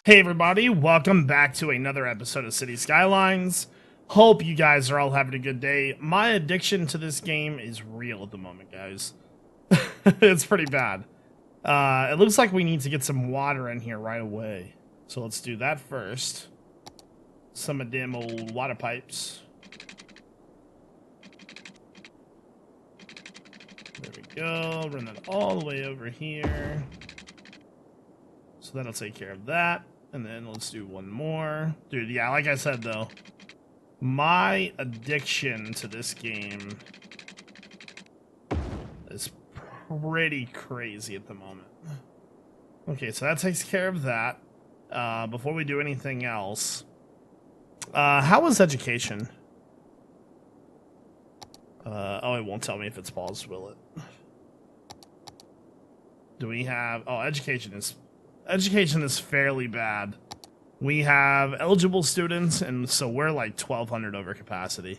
Hey everybody, welcome back to another episode of City Skylines. Hope you guys are all having a good day. My addiction to this game is real at the moment, guys. It's pretty bad. It looks like we need to get some water in here right away. So let's do that first. Some of them old water pipes. There we go. Run that all the way over here. So that'll take care of that. And then let's do one more. Dude, yeah, like I said, though, my addiction to this game is pretty crazy at the moment. Okay, so that takes care of that. Before we do anything else, how was education? Oh, it won't tell me if it's paused, will it? Do we have... Oh, education is fairly bad. We have eligible students, and so we're like 1,200 over capacity.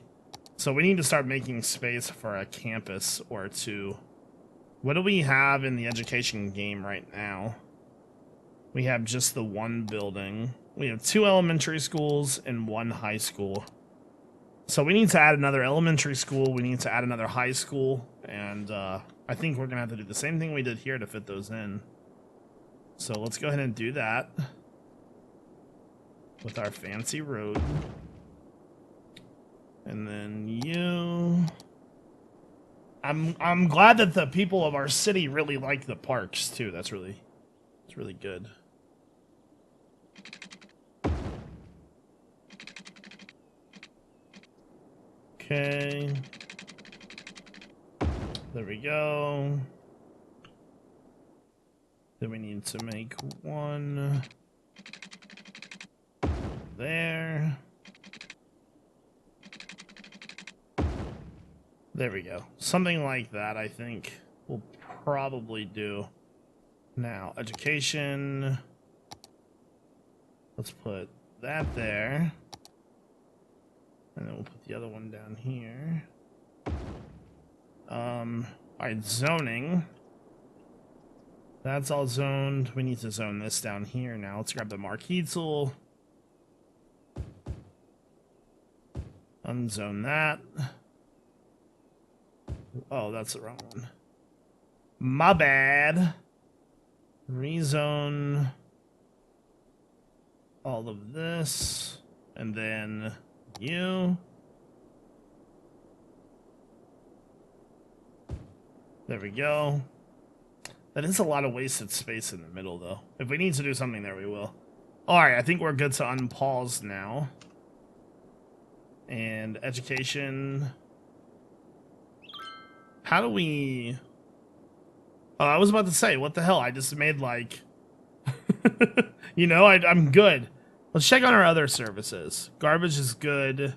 So we need to start making space for a campus or two. What do we have in the education game right now? We have just the one building. We have 2 elementary schools and 1 high school. So we need to add another elementary school. We need to add another high school. And I think we're going to have to do the same thing we did here to fit those in. So let's go ahead and do that with our fancy road. And then you... I'm glad that the people of our city really like the parks too. It's really good. Okay. There we go. Then we need to make one there. There we go. Something like that, I think, we'll probably do. Now, education. Let's put that there. And then we'll put the other one down here. Alright, zoning. That's all zoned. We need to zone this down here now. Let's grab the marquee tool. Unzone that. Oh, that's the wrong one. My bad. Rezone all of this. And then you. There we go. That is a lot of wasted space in the middle, though. If we need to do something there, we will. Alright, I think we're good to unpause now. And education. How do we... Oh, I was about to say, what the hell? I just made, like... you know, I'm good. Let's check on our other services. Garbage is good.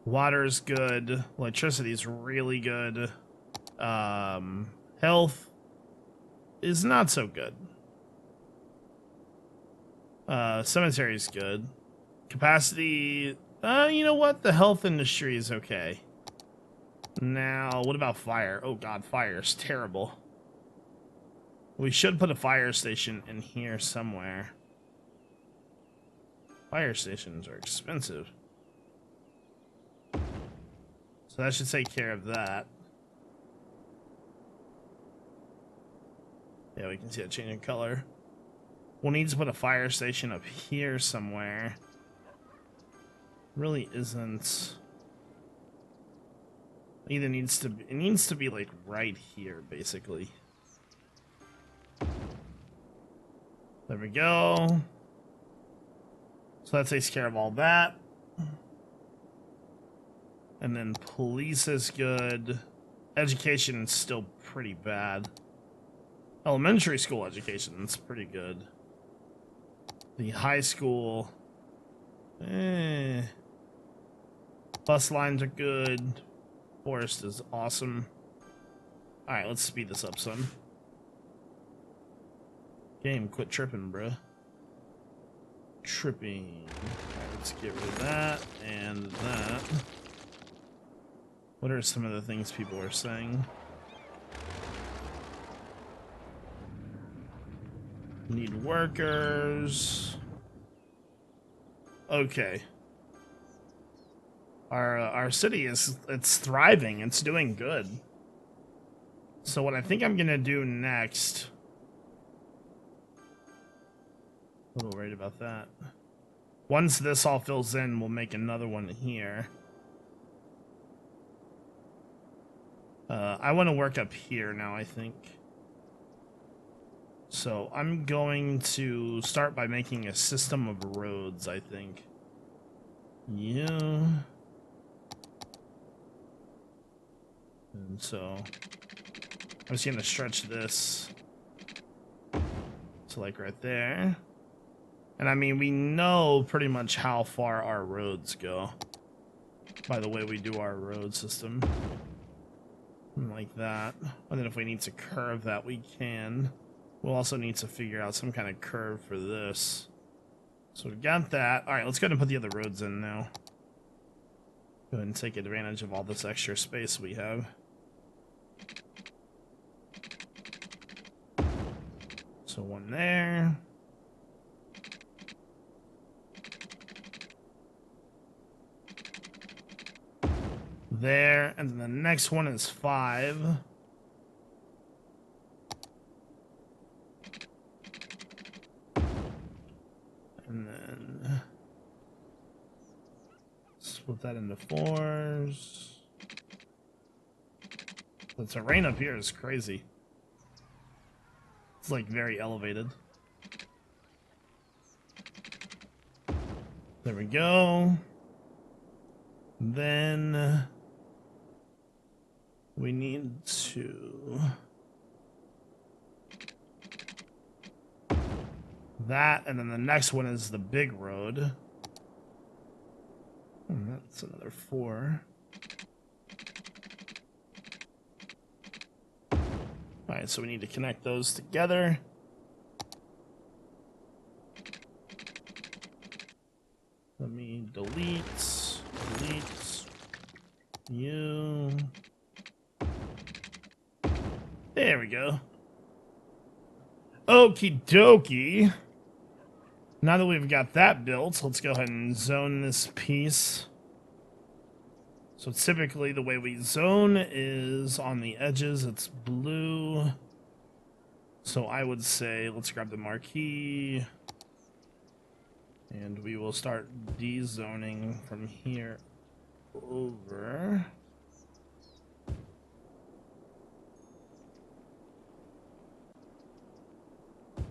Water is good. Electricity is really good. Health is not so good. Cemetery is good. Capacity, you know what? The health industry is okay. Now, what about fire? Oh god, fire is terrible. We should put a fire station in here somewhere. Fire stations are expensive. So that should take care of that. Yeah, we can see it changing color. We'll need to put a fire station up here somewhere. Really isn't. It needs to be like right here, basically. There we go. So that takes care of all that. And then police is good. Education is still pretty bad. Elementary school education is pretty good. The high school... Bus lines are good. Forest is awesome. Alright, let's speed this up some. Game, quit tripping, bruh. Tripping. Alright, let's get rid of that and that. What are some of the things people are saying? Need workers. Okay. Our city it's thriving. It's doing good. So what I think I'm gonna do next. A little worried about that. Once this all fills in, we'll make another one here. I want to work up here now, I think. So I'm going to start by making a system of roads, I think. Yeah. And so I'm just going to stretch this to like right there. And I mean, we know pretty much how far our roads go by the way we do our road system. Like that. And then if we need to curve that, we can. We'll also need to figure out some kind of curve for this. So we got that. Alright, let's go ahead and put the other roads in now. Go ahead and take advantage of all this extra space we have. So one there. There, and then the next one is 5. And then split that into 4s. The terrain up here is crazy. It's like very elevated. There we go. Then we need to that, and then the next one is the big road. And that's another 4. Alright, so we need to connect those together. Let me delete you. There we go. Okie dokie. Now that we've got that built, let's go ahead and zone this piece. So typically the way we zone is on the edges, it's blue. So I would say, let's grab the marquee. And we will start dezoning from here over.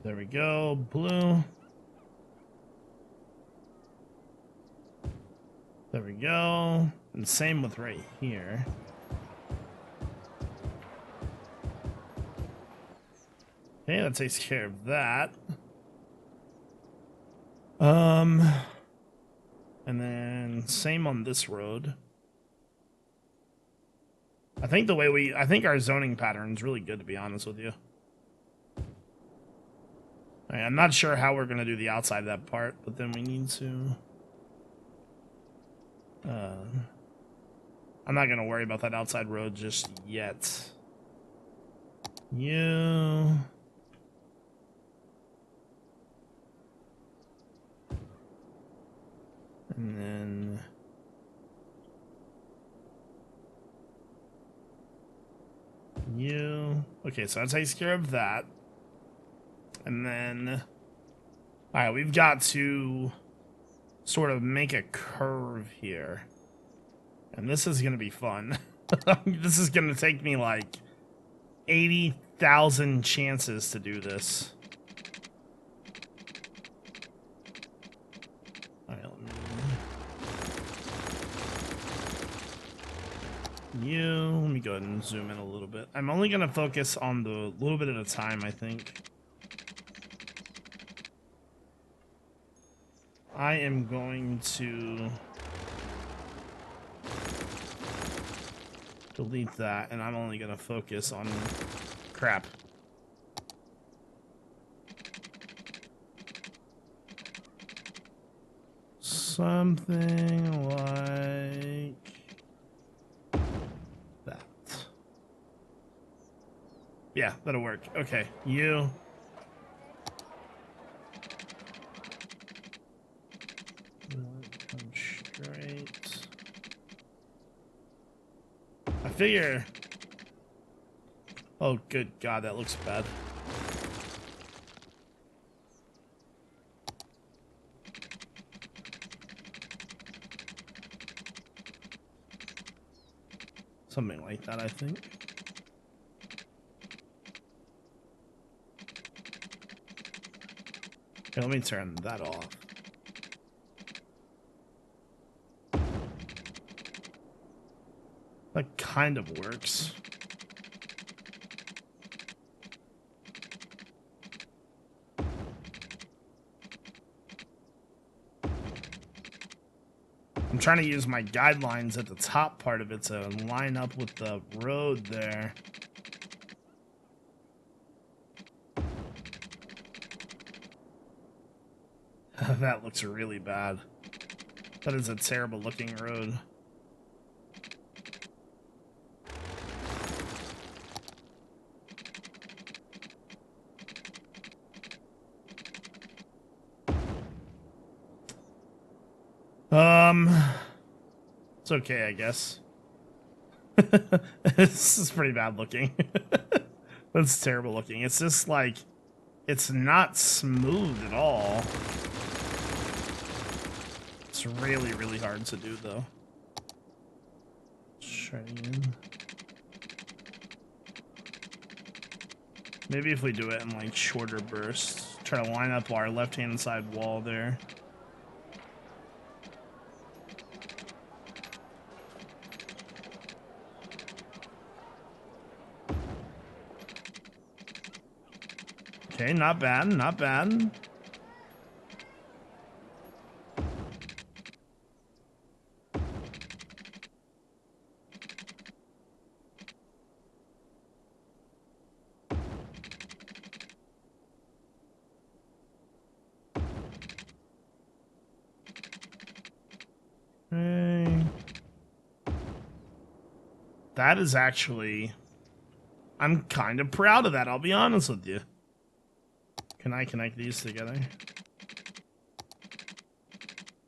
There we go, blue. There we go. And same with right here. Okay, that takes care of that. And then same on this road. I think our zoning pattern is really good, to be honest with you. All right, I'm not sure how we're gonna do the outside of that part, but then we need to. I'm not gonna worry about that outside road just yet. You. And then you. Okay, so that takes care of that. And then, all right, we've got to sort of make a curve here. And this is going to be fun. This is going to take me like 80,000 chances to do this. All right, let me go ahead and zoom in a little bit. I'm only going to focus on the little bit at a time, I think. I am going to delete that, and I'm only going to focus on crap. Something like that. Yeah, that'll work. Okay, you. figure. Oh, good God, that looks bad. Something like that, I think. Here, let me turn that off. That kind of works. I'm trying to use my guidelines at the top part of it to line up with the road there. That looks really bad. That is a terrible looking road. It's okay, I guess. This is pretty bad looking. That's terrible looking. It's just like, it's not smooth at all. It's really, really hard to do, though. Try it again. Maybe if we do it in like shorter bursts, try to line up our left-hand side wall there. Okay, not bad, not bad. That is actually... I'm kind of proud of that, I'll be honest with you. Can I connect these together?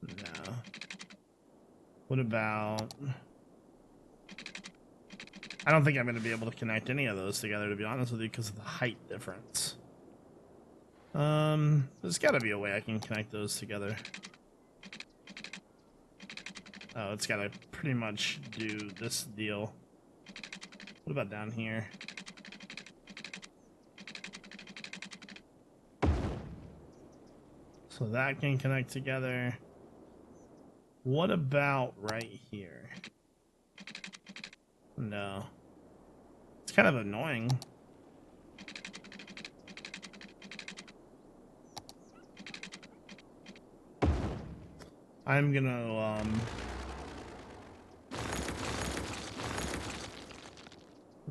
No. What about... I don't think I'm going to be able to connect any of those together, to be honest with you, because of the height difference. There's got to be a way I can connect those together. Oh, it's got to pretty much do this deal. What about down here? So that can connect together. What about right here? No. It's kind of annoying. I'm gonna,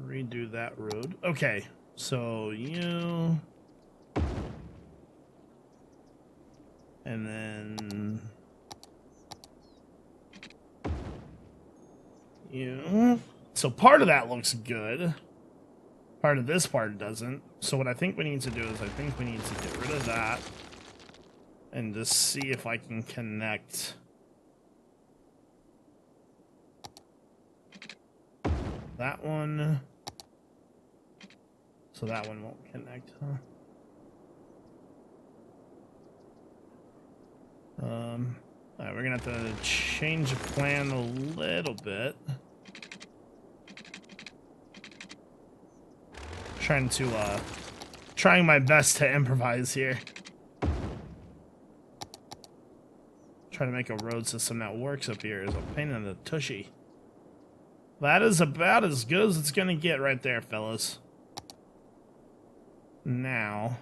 redo that road. Okay, so you... And then... you... So part of that looks good. Part of this part doesn't. So what I think we need to do is I think we need to get rid of that. And just see if I can connect... that one. So that one won't connect, huh? Alright, we're gonna have to change the plan a little bit. Trying my best to improvise here. Trying to make a road system that works up here is a pain in the tushy. That is about as good as it's gonna get right there, fellas. Now...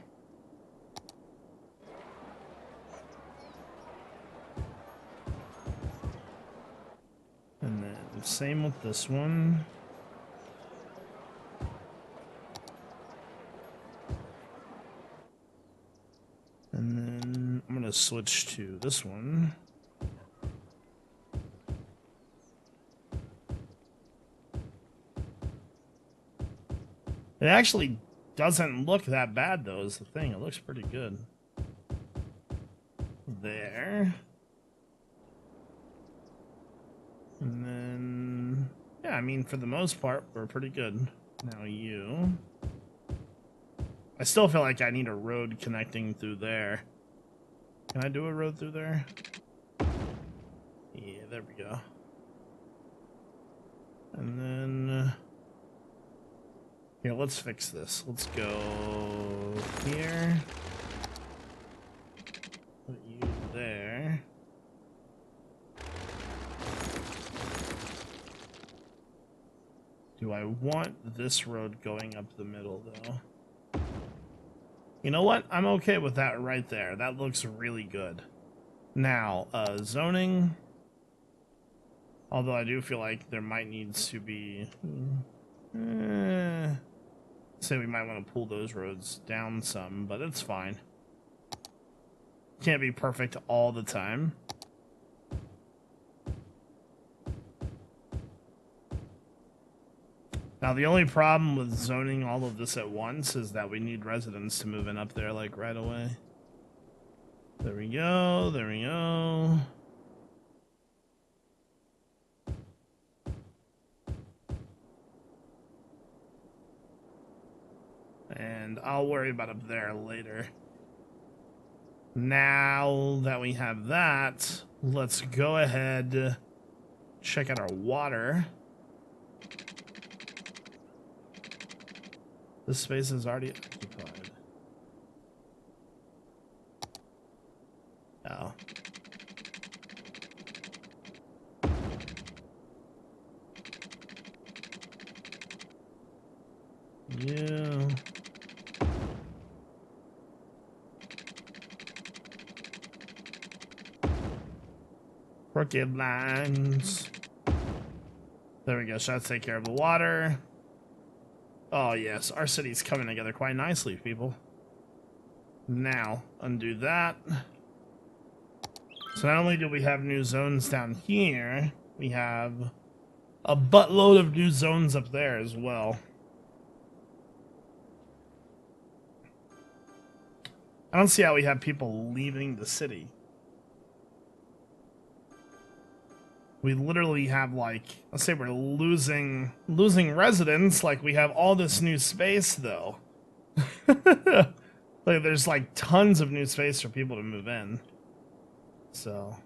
and then same with this one. And then I'm gonna switch to this one. It actually doesn't look that bad though, is the thing. It looks pretty good. There. And then, yeah, I mean, for the most part, we're pretty good. Now you. I still feel like I need a road connecting through there. Can I do a road through there? Yeah, there we go. And then... here, let's fix this. Let's go here. Put you there. Do I want this road going up the middle, though? You know what? I'm okay with that right there. That looks really good. Now, zoning. Although I do feel like there might need to be... say we might want to pull those roads down some, but it's fine. Can't be perfect all the time. Now, the only problem with zoning all of this at once is that we need residents to move in up there, like, right away. There we go, there we go. And I'll worry about up there later. Now that we have that, let's go ahead, check out our water. This space is already occupied. Oh. Yeah. Crooked lines. There we go. So let's take care of the water. Oh, yes. Our city's coming together quite nicely, people. Now, undo that. So not only do we have new zones down here, we have a buttload of new zones up there as well. I don't see how we have people leaving the city. We literally have, like, let's say we're losing residents, like we have all this new space though. Like there's like tons of new space for people to move in. So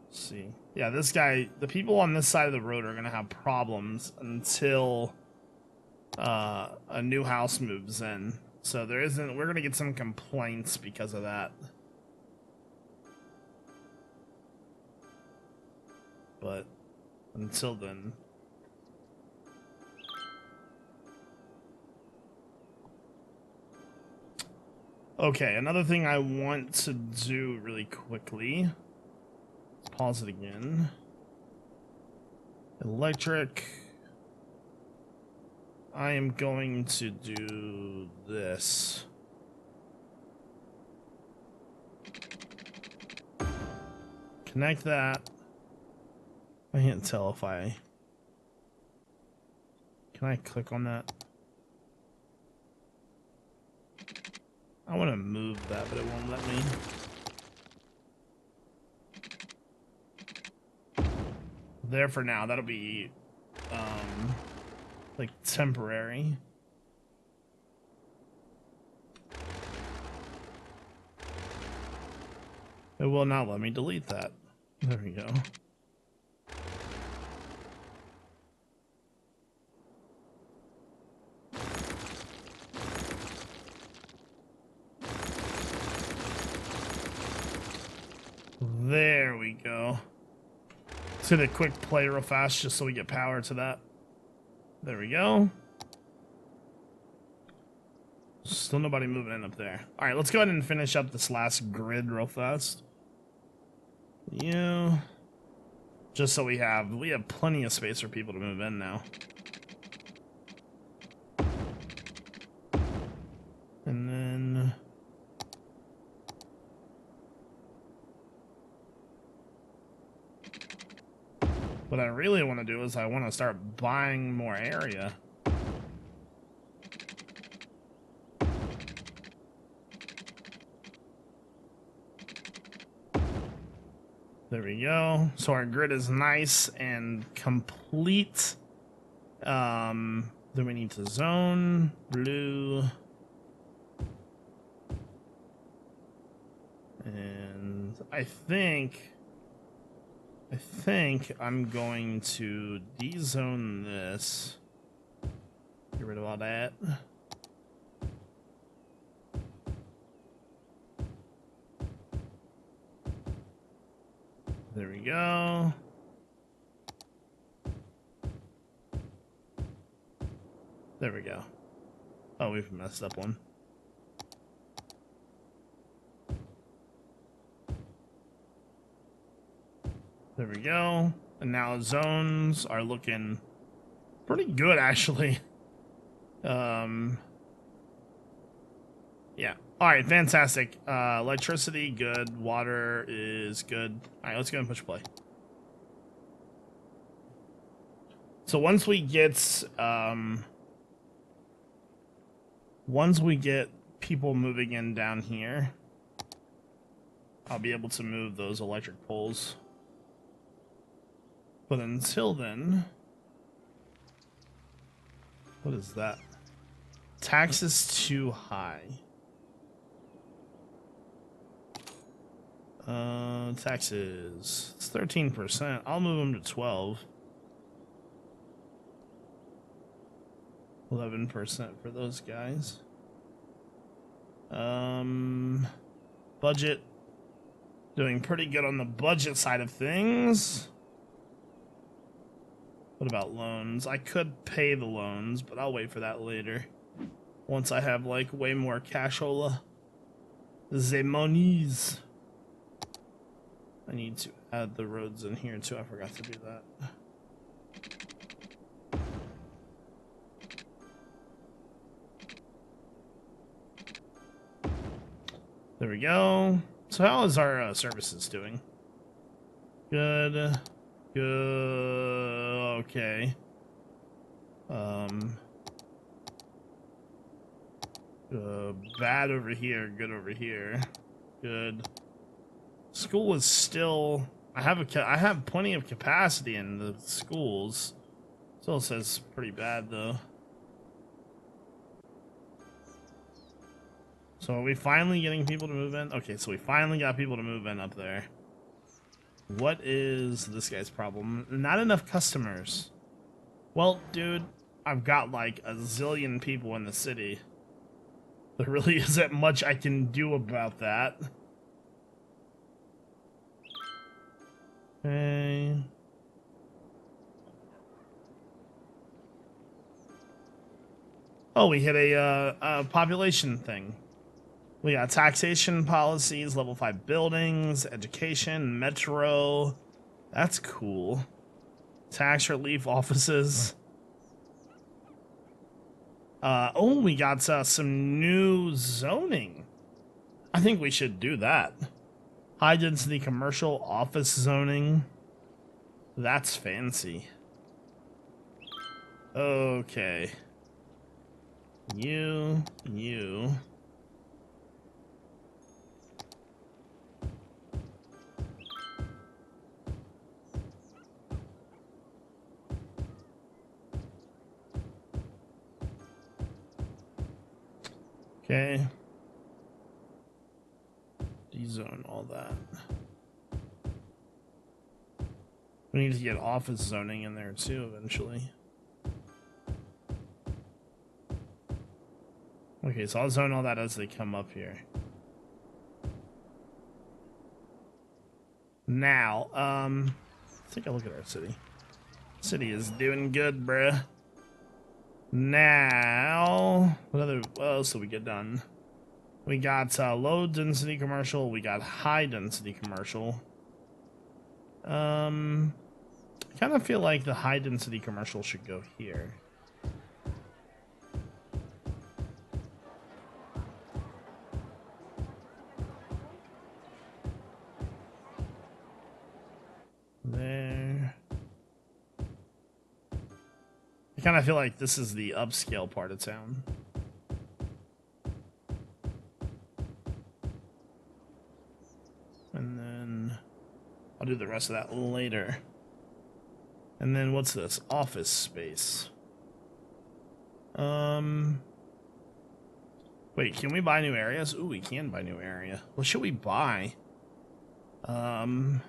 let's see. Yeah, this guy, the people on this side of the road are gonna have problems until a new house moves in. So we're gonna get some complaints because of that. But until then, okay, another thing I want to do really quickly, let's pause it again. Electric, I am going to do this. Connect that. I can't tell if I... Can I click on that? I want to move that, but it won't let me. There for now. That'll be, like, temporary. It will not let me delete that. There we go. There we go. Let's hit a quick play real fast just so we get power to that. There we go. Still nobody moving in up there. Alright, let's go ahead and finish up this last grid real fast. You. Just so we have plenty of space for people to move in now. And then... what I really want to do is I want to start buying more area. There we go. So our grid is nice and complete. Then we need to zone blue. And I think I'm going to dezone this. Get rid of all that. There we go. There we go. Oh, we've messed up one. There we go. And now zones are looking pretty good, actually. Yeah. All right, fantastic. Electricity, good. Water is good. All right, let's go and push play. So once we get people moving in down here, I'll be able to move those electric poles. But until then, what is that? Tax is too high. Taxes. It's 13%. I'll move them to 12. 11% for those guys. Budget. Doing pretty good on the budget side of things. What about loans? I could pay the loans, but I'll wait for that later. Once I have, like, way more cashola. The monies. I need to add the roads in here, too. I forgot to do that. There we go. So how is our services doing? Good. Good. Okay. Bad over here. Good over here. Good. School is still. I have plenty of capacity in the schools. Still says pretty bad though. So are we finally getting people to move in? Okay, so we finally got people to move in up there. What is this guy's problem? Not enough customers. Well, dude, I've got like a zillion people in the city. There really isn't much I can do about that. Okay. Oh, we hit a population thing. We got taxation policies, level 5 buildings, education, metro. That's cool. Tax relief offices. Oh, we got some new zoning. I think we should do that. High density commercial office zoning. That's fancy. Okay. You. Okay. D-zone all that. We need to get office zoning in there too eventually. Okay, so I'll zone all that as they come up here. Now, let's take a look at our city. City is doing good, bruh. Now, what else did we get done? We got low density commercial. We got high density commercial. I kind of feel like the high density commercial should go here. There. I kind of feel like this is the upscale part of town. And then I'll I'll do the rest of that later. And then what's this? Office space. Wait, can we buy new areas? Ooh, we can buy new area. What should we buy? Let's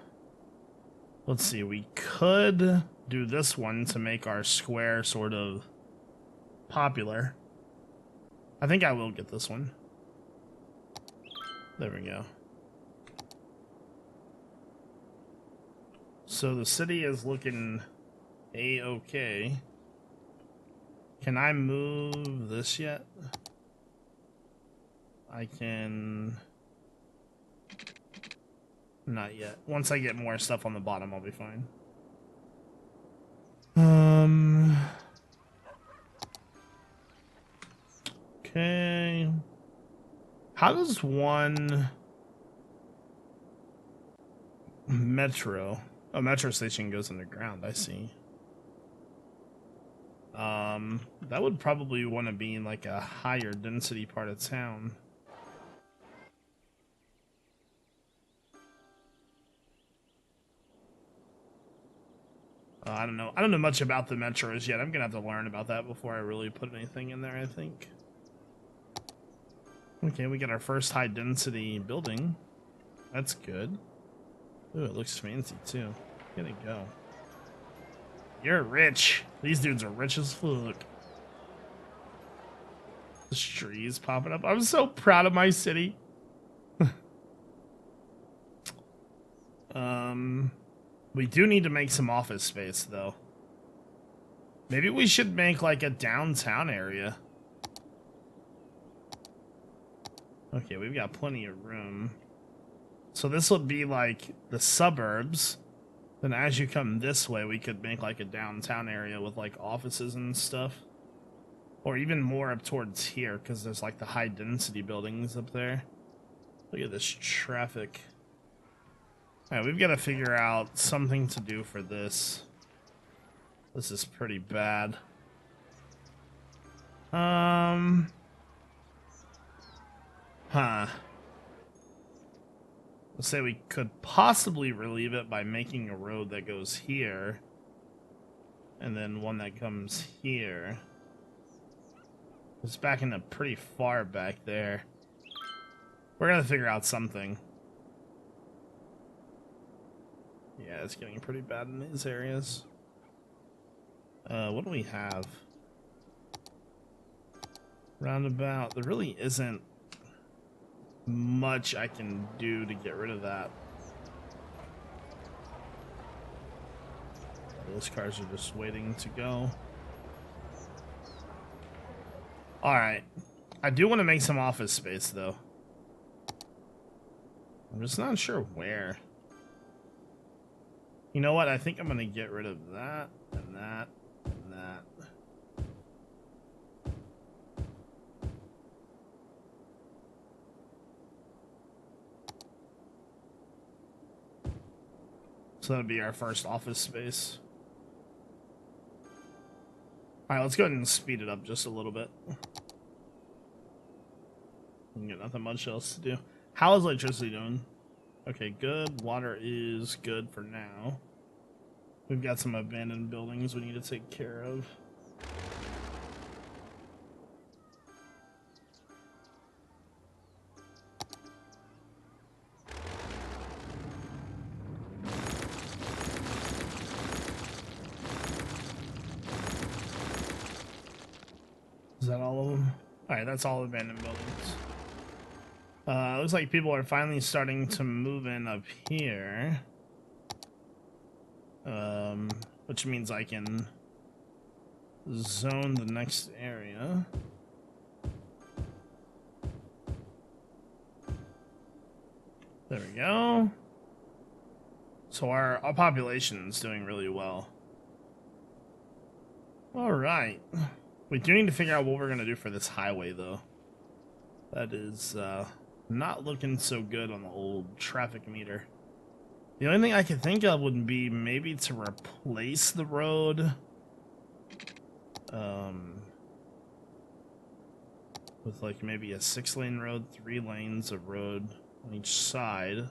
see. We could do this one to make our square sort of popular. I think I will get this one. There we go. So the city is looking a-okay. Can I move this yet? I can... Not yet. Once I get more stuff on the bottom, I'll be fine. Okay. How does one metro... A metro station goes underground, I see. That would probably want to be in like a higher density part of town. I don't know. I don't know much about the metros yet. I'm gonna have to learn about that before I really put anything in there, I think. Okay, we got our first high density building. That's good. Ooh, it looks fancy too. Get it go. You're rich. These dudes are rich as fuck. The trees popping up. I'm so proud of my city. We do need to make some office space though. Maybe we should make like a downtown area. Okay, we've got plenty of room. So this would be like the suburbs. Then as you come this way, we could make like a downtown area with like offices and stuff. Or even more up towards here, because there's like the high density buildings up there. Look at this traffic. Alright, we've got to figure out something to do for this. This is pretty bad. Let's say we could possibly relieve it by making a road that goes here. And then one that comes here. It's back in the pretty far back there. We're gonna figure out something. Yeah, it's getting pretty bad in these areas. What do we have? Roundabout. There really isn't much I can do to get rid of that. Those cars are just waiting to go. Alright. I do want to make some office space, though. I'm just not sure where. You know what? I think I'm going to get rid of that, and that, and that. So that'll be our first office space. Alright, let's go ahead and speed it up just a little bit. We got nothing much else to do. How is electricity doing? Okay, good. Water is good for now. We've got some abandoned buildings we need to take care of. Is that all of them? Alright, that's all abandoned buildings. Looks like people are finally starting to move in up here. Which means I can zone the next area. There we go. So our population is doing really well. Alright. We do need to figure out what we're going to do for this highway, though. That is not looking so good on the old traffic meter. The only thing I could think of would be maybe to replace the road with like maybe a 6-lane road, 3 lanes of road on each side.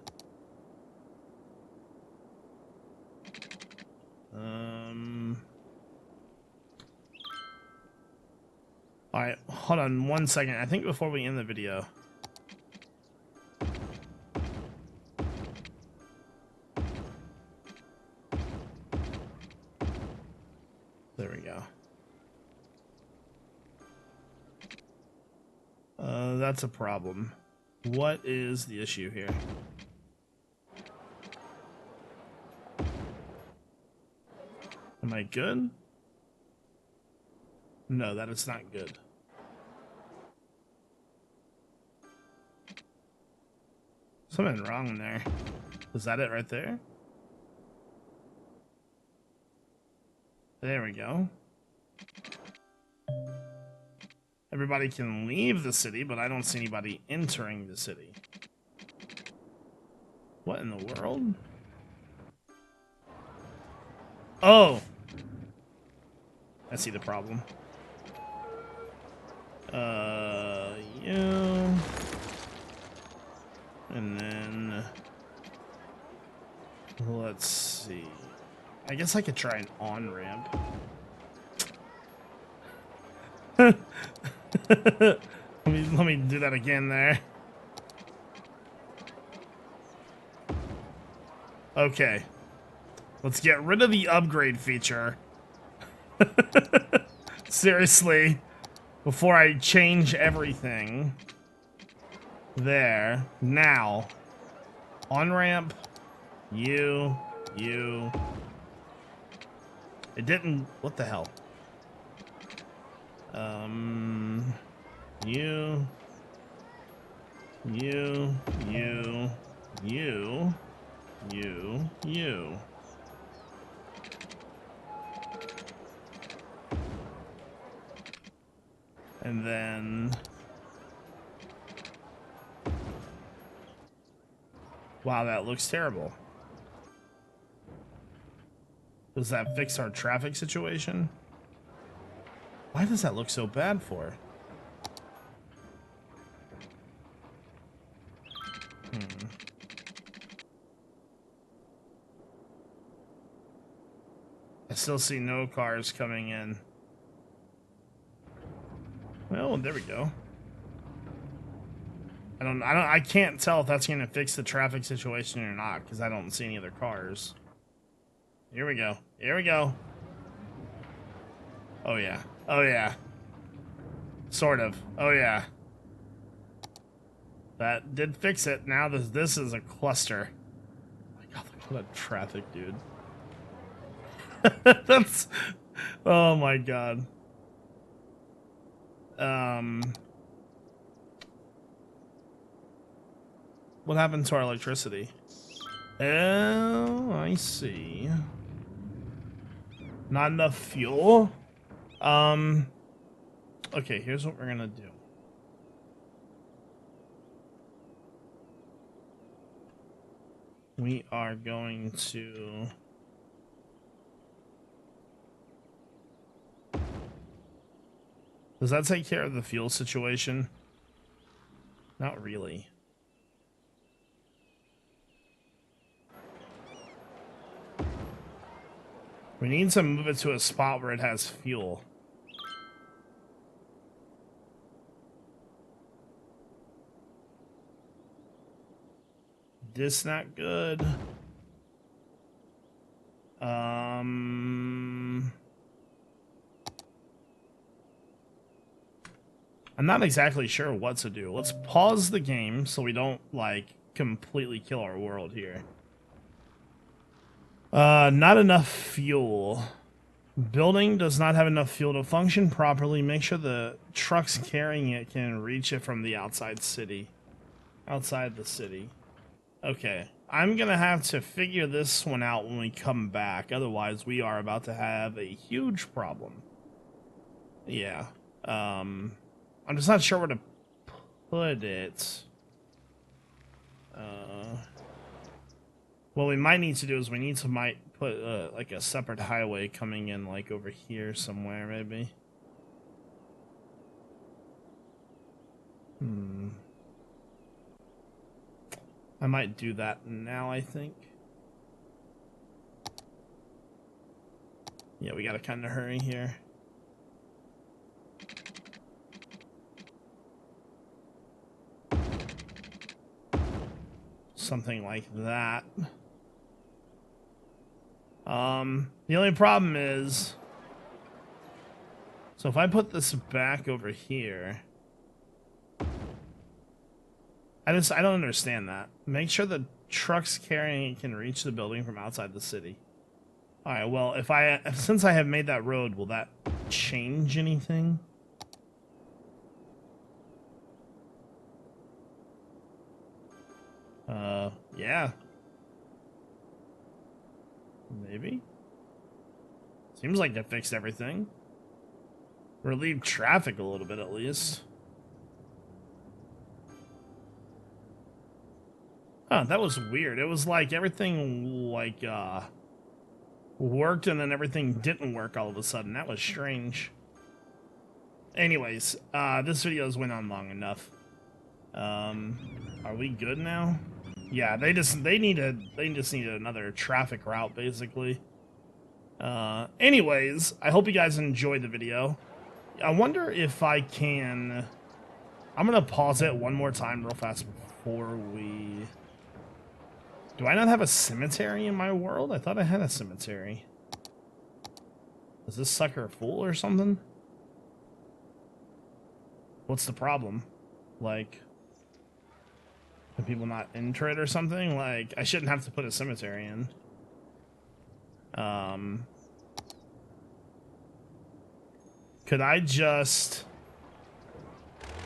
Alright, hold on 1 second. I think before we end the video. There we go. That's a problem. What is the issue here? Am I good? No, that is not good. Something wrong there. Is that it right there? There we go. Everybody can leave the city, but I don't see anybody entering the city. What in the world? Oh! I see the problem. Yeah. And then... let's see. I guess I could try an on-ramp. let me do that again there. Okay. Let's get rid of the upgrade feature. Seriously. Before I change everything. There. Now. On-ramp. You. It didn't... what the hell? You. And then... wow, that looks terrible. Does that fix our traffic situation? Why does that look so bad for? I still see no cars coming in. Well, there we go. I can't tell if that's gonna fix the traffic situation or not, because I don't see any other cars. Here we go. Here we go. Oh yeah. Oh yeah. Sort of. Oh yeah. That did fix it. Now this is a cluster. Oh my god, look at that traffic, dude. That's... oh my god. What happened to our electricity? Oh, I see. Not enough fuel? Okay, here's what we're gonna do. We are going to... does that take care of the fuel situation? Not really. We need to move it to a spot where it has fuel. This not good. I'm not exactly sure what to do. Let's pause the game so we don't, like, completely kill our world here. Not enough fuel. Building does not have enough fuel to function properly. Make sure the trucks carrying it can reach it from the outside city. Outside the city. Okay. I'm gonna have to figure this one out when we come back. Otherwise, we are about to have a huge problem. Yeah. I'm just not sure where to put it. What we might need to do is we need to put like a separate highway coming in like over here somewhere maybe. I might do that now, I think. Yeah, we gotta kind of hurry here. Something like that. The only problem is, so if I put this back over here, I don't understand that. Make sure the trucks carrying it can reach the building from outside the city. All right, well, since I have made that road, will that change anything? Yeah. Maybe. Seems like that fixed everything. Relieve traffic a little bit at least. Huh, that was weird. It was like everything like worked and then everything didn't work all of a sudden. That was strange. Anyways, this video's went on long enough. Are we good now? Yeah, they just needed another traffic route basically. Anyways, I hope you guys enjoyed the video. I wonder if I can. I'm gonna pause it one more time real fast before we. Do I not have a cemetery in my world? I thought I had a cemetery. Is this sucker full or something? What's the problem? Like, can people not enter it or something? Like, I shouldn't have to put a cemetery in. Could I just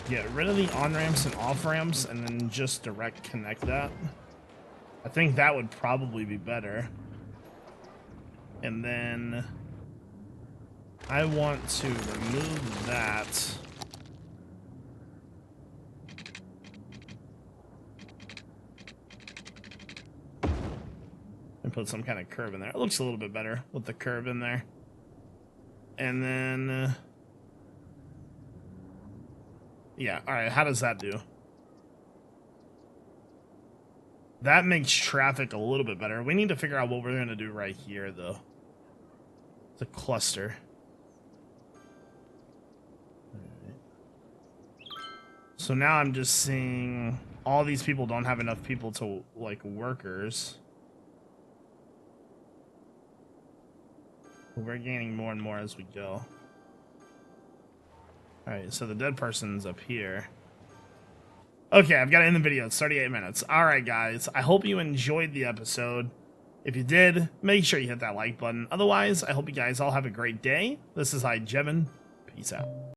get rid of the on-ramps and off-ramps and then just direct connect that? I think that would probably be better. And then I want to remove that. And put some kind of curve in there. It looks a little bit better with the curve in there. And then yeah, alright, how does that do? That makes traffic a little bit better. We need to figure out what we're going to do right here, though. The cluster. Right. So now I'm just seeing all these people don't have enough people to, like, workers. We're gaining more and more as we go. Alright, so the dead person's up here. Okay, I've got to end the video. It's 38 minutes. Alright, guys. I hope you enjoyed the episode. If you did, make sure you hit that like button. Otherwise, I hope you guys all have a great day. This is iJevin. Peace out.